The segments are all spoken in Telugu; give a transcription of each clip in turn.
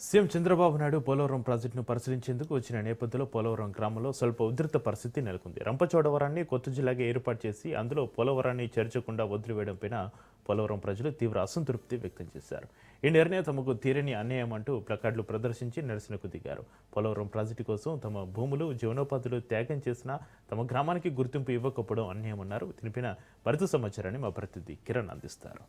సీఎం చంద్రబాబు నాయుడు పోలవరం ప్రాజెక్టును పరిశీలించేందుకు వచ్చిన నేపథ్యంలో పోలవరం గ్రామంలో స్వల్ప ఉధృత పరిస్థితి నెలకొంది. రంపచోడవరాన్ని కొత్త జిల్లాగా ఏర్పాటు చేసి అందులో పోలవరాన్ని చేర్చకుండా వదిలివేయడంపైన పోలవరం ప్రజలు తీవ్ర అసంతృప్తి వ్యక్తం చేశారు. ఈ నిర్ణయం తమకు తీరని అన్యాయం అంటూ ప్లకార్డులు ప్రదర్శించి నిరసనకు దిగారు. పోలవరం ప్రాజెక్టు కోసం తమ భూములు, జీవనోపాధులు త్యాగం చేసినా తమ గ్రామానికి గుర్తింపు ఇవ్వకపోవడం అన్యాయమన్నారు. దీనిపైన మరింత సమాచారాన్ని మా ప్రతినిధి కిరణ్ అందిస్తారు.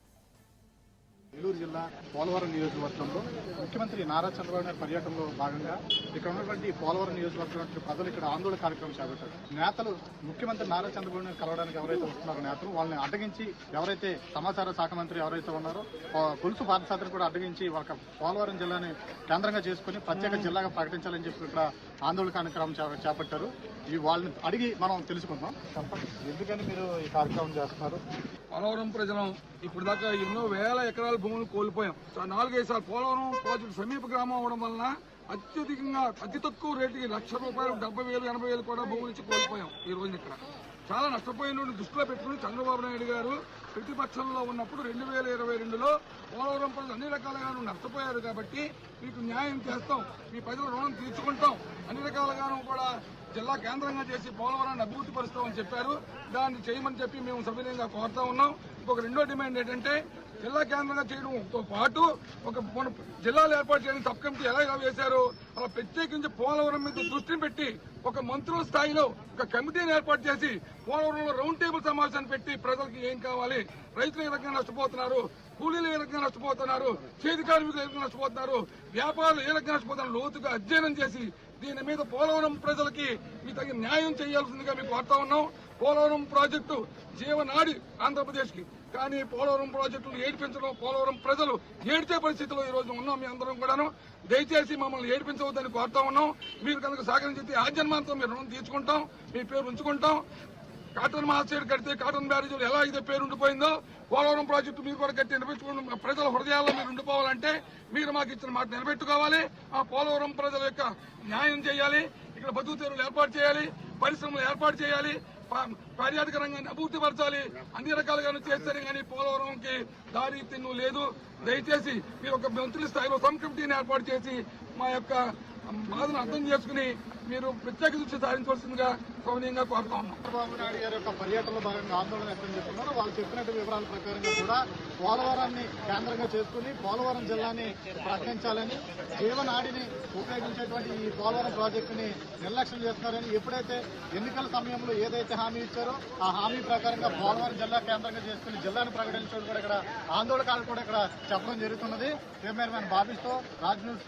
నెల్లూరు జిల్లా పోలవరం నియోజకవర్గంలో ముఖ్యమంత్రి నారా చంద్రబాబు నాయుడు పర్యటనలో భాగంగా ఇక్కడ ఉన్నటువంటి పోలవరం నియోజకవర్గం ప్రజలు ఇక్కడ ఆందోళన కార్యక్రమం చేపట్టారు. నేతలు ముఖ్యమంత్రి నారా చంద్రబాబు నాయుడు కలవడానికి ఎవరైతే వస్తున్నారో నేతలు వాళ్ళని అడ్డగించి ఎవరైతే సమాచార శాఖ మంత్రి ఎవరైతే ఉన్నారో గొలుసు పాదయాత్రను కూడా అడ్డగించి వాళ్ళ పోలవరం జిల్లాని కేంద్రంగా చేసుకుని ప్రత్యేక జిల్లాగా ప్రకటించాలని చెప్పి ఇక్కడ ఆందోళన కార్యక్రమం చేపట్టారు. ఈ వాళ్ళని అడిగి మనం తెలుసుకుందాం. ఎందుకని మీరు ఈ కార్యక్రమం చేస్తున్నారు? పోలవరం ప్రజలం ఇప్పుడు దాకా ఎన్నో వేల ఎకరాల భూములు కోల్పోయాం. 4-5 సార్లు పోలవరం ప్రాజెక్టు సమీప గ్రామం అవడం వలన అత్యధికంగా అతి తక్కువ రేటుకి ₹1,00,000, 70,000, 80,000 కూడా భూముల నుంచి కోల్పోయాం. ఈ రోజు ఇక్కడ చాలా నష్టపోయిన దృష్టిలో పెట్టుకుని చంద్రబాబు నాయుడు గారు ప్రతిపక్షంలో ఉన్నప్పుడు 2022లో పోలవరం ప్రజలు అన్ని రకాలుగా నష్టపోయారు కాబట్టి మీకు న్యాయం చేస్తాం, మీ ప్రజల రుణం తీర్చుకుంటాం, అన్ని రకాలుగాను కూడా జిల్లా కేంద్రంగా చేసి పోలవరాన్ని అభివృద్ధి పరుస్తామని చెప్పారు. దాన్ని చేయమని చెప్పి మేము సవినయంగా కోరుతా ఉన్నాం. ఇంకొక రెండో డిమాండ్ ఏంటంటే జిల్లా కేంద్రంగా చేయడంతో పాటు ఒక జిల్లాలు ఏర్పాటు చేయడానికి సబ్ కమిటీ ఎలా వేశారో అలా ప్రత్యేకించి పోలవరం మీద దృష్టిని పెట్టి ఒక మంత్రుల స్థాయిలో ఒక కమిటీని ఏర్పాటు చేసి పోలవరంలో రౌండ్ టేబుల్ సమావేశాన్ని పెట్టి ప్రజలకు ఏం కావాలి, రైతులు ఏ రకంగా నష్టపోతున్నారు, కూలీలు ఏ రకంగా నష్టపోతున్నారు, చేతి కార్మికులు ఏ రకంగా నష్టపోతున్నారు, వ్యాపారులు ఏ రకంగా నష్టపోతున్నారు లోతుగా అధ్యయనం చేసి దీని మీద పోలవరం ప్రజలకి మీ తగిన న్యాయం చేయాల్సిందిగా మీకు కోరుతా ఉన్నాం. పోలవరం ప్రాజెక్టు జీవనాడి ఆంధ్రప్రదేశ్ కి, కానీ పోలవరం ప్రాజెక్టులు ఏడిపించడం, పోలవరం ప్రజలు ఏడ్చే పరిస్థితిలో ఈ రోజు ఉన్నాం. మీ అందరం కూడాను దయచేసి మమ్మల్ని ఏడిపించవద్దని కోరుతా ఉన్నాం. మీరు కనుక సహకరించి ఆజన్మాంతం మీరు రుణం తీర్చుకుంటాం, మీ పేరు ఉంచుకుంటాం. కాటన్ మహాసేడు కడితే కాటన్ బ్యారేజీలు ఎలా అయితే పేరు ఉండిపోయిందో పోలవరం ప్రాజెక్టు మీరు కూడా కట్టి నిలబెట్టుకుని ప్రజల హృదయాల్లో మీరు ఉండిపోవాలంటే మీరు మాకు ఇచ్చిన మాట నిలబెట్టుకోవాలి. ఆ పోలవరం ప్రజల యొక్క న్యాయం చేయాలి. ఇక్కడ బతుకు తెరువులు ఏర్పాటు చేయాలి, పరిశ్రమలు ఏర్పాటు చేయాలి, పర్యాటక రంగాన్ని అభివృద్ధి పరచాలి. అన్ని రకాలుగా చేస్తేనే కానీ పోలవరంకి దారి తిన్ను లేదు. దయచేసి మీరు ఒక మంత్రుల స్థాయిలో సబ్ కమిటీని ఏర్పాటు చేసి మా యొక్క బాధను అర్థం చేసుకుని మీరు ప్రత్యేక దృష్టి సారించవలసిందిగా సౌనీయంగా కోరుతా ఉన్నాం. చంద్రబాబు నాయుడు గారి యొక్క పర్యటనలో భాగంగా ఆందోళన వ్యక్తం చేస్తున్నారు. వాళ్ళు చెప్పినట్టు వివరాల ప్రకారంగా కూడా పోలవరాన్ని కేంద్రంగా చేసుకుని పోలవరం జిల్లాని ప్రకటించాలని, జీవనాడిని ఉపయోగించేటువంటి ఈ పోలవరం ప్రాజెక్టుని నిర్లక్ష్యం చేస్తున్నారని, ఎప్పుడైతే ఎన్నికల సమయంలో ఏదైతే హామీ ఇచ్చారో ఆ హామీ ప్రకారంగా పోలవరం జిల్లా కేంద్రంగా చేసుకుని జిల్లాను ప్రకటించడం కూడా ఇక్కడ ఆందోళనకారులు కూడా ఇక్కడ చెప్పడం జరుగుతున్నది. కెమెరామెన్ బాబీతో రాజ్ న్యూస్.